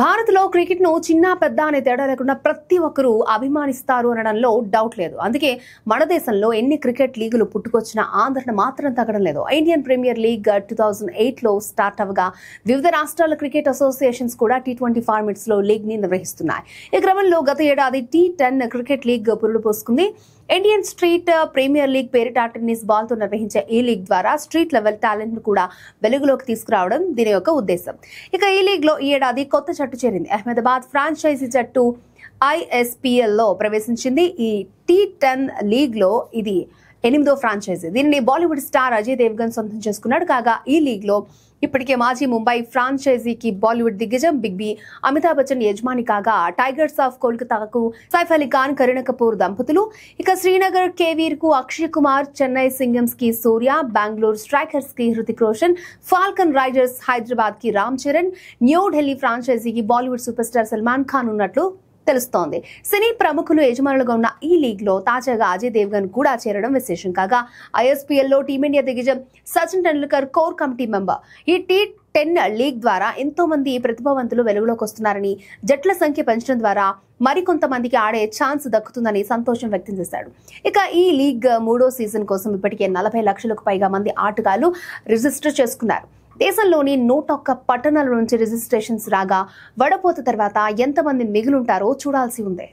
భారత్లో క్రికెట్ ను చిన్న పెద్ద అనే తేడా లేకుండా ప్రతి ఒక్కరూ అభిమానిస్తారు అనడంలో డౌట్ లేదు. అందుకే మన దేశంలో ఎన్ని క్రికెట్ లీగులు పుట్టుకొచ్చినా ఆదరణ మాత్రం తగ్గడం లేదు. ఇండియన్ ప్రీమియర్ లీగ్ 2008లో స్టార్ట్ అవగా వివిధ రాష్ట్రాల క్రికెట్ అసోసియేషన్స్ కూడా T20 ఫార్మాట్స్ లో లీగ్ ని నిర్వహిస్తున్నాయి. ఈ క్రమంలో గత ఏడాది T10 క్రికెట్ లీగ్ పురుడు పోసుకుంది. ఇండియన్ స్ట్రీట్ ప్రీమియర్ లీగ్ పేరిట టెన్నిస్ బాల్ తో నిర్వహించే ఈ లీగ్ ద్వారా స్ట్రీట్ లెవెల్ టాలెంట్ ను కూడా వెలుగులోకి తీసుకురావడం దీని యొక్క ఉద్దేశం. ఇక ఈ లీగ్ లో ఈ ఏడాది కొత్త జట్టు చేరింది. అహ్మదాబాద్ ఫ్రాంచైజీ జట్టు ISPL లో ప్రవేశించింది. ఈ T10 లీగ్ లో ఇది 8వ ఫ్రాంచైజీ. దీనిని బాలీవుడ్ స్టార్ అజయ్ దేవ్గన్ సొంతం చేసుకున్నాడు. కాగా ఈ లీగ్ లో ఇప్పటికే మాజీ ముంబై ఫ్రాంచైజీకి బాలీవుడ్ దిగ్గజం బిగ్ బి అమితాబ్ బచ్చన్ యజమాని కాగా టైగర్స్ ఆఫ్ కోల్కతాకు సైఫ్ అలీ ఖాన్, కరీనా కపూర్ దంపతులు, ఇక శ్రీనగర్ కేవీర్ కు అక్షయ్ కుమార్, చెన్నై సింగమ్స్ కి సూర్య, బెంగళూరు స్ట్రైకర్స్ కి హృతిక్ రోషన్, ఫాల్కన్ రైడర్స్ హైదరాబాద్ కి రామ్ చరణ్, న్యూఢిల్లీ ఫ్రాంచైజీకి బాలీవుడ్ సూపర్ స్టార్ సల్మాన్ ఖాన్ ఉన్నట్లు తెలుస్తోంది. సినీ ప్రముఖులు యజమానులుగా ఉన్న ఈ లీగ్ లో తాజాగా అజయ్ దేవ్గన్ కూడా చేరడం విశేషం. కాగా ISPL లో టీమిండియా దిగ్గజం Sachin Tendulkar core committee member. ఈ T10 లీగ్ ద్వారా ఎంతో మంది ప్రతిభావంతులు వెలుగులోకి వస్తున్నారని, జట్ల సంఖ్య పెంచడం ద్వారా మరికొంతమందికి ఆడే ఛాన్స్ దక్కుతుందని సంతోషం వ్యక్తం చేశాడు. ఇక ఈ లీగ్ 3వ సీజన్ కోసం ఇప్పటికే 40 లక్షలకు పైగా మంది ఆటగాళ్లు రిజిస్టర్ చేసుకున్నారు. దేశంలోని 101 పట్టణాల నుంచి రిజిస్ట్రేషన్స్ రాగా వడపోత తర్వాత ఎంతమంది మిగిలుంటారో చూడాల్సి ఉంది.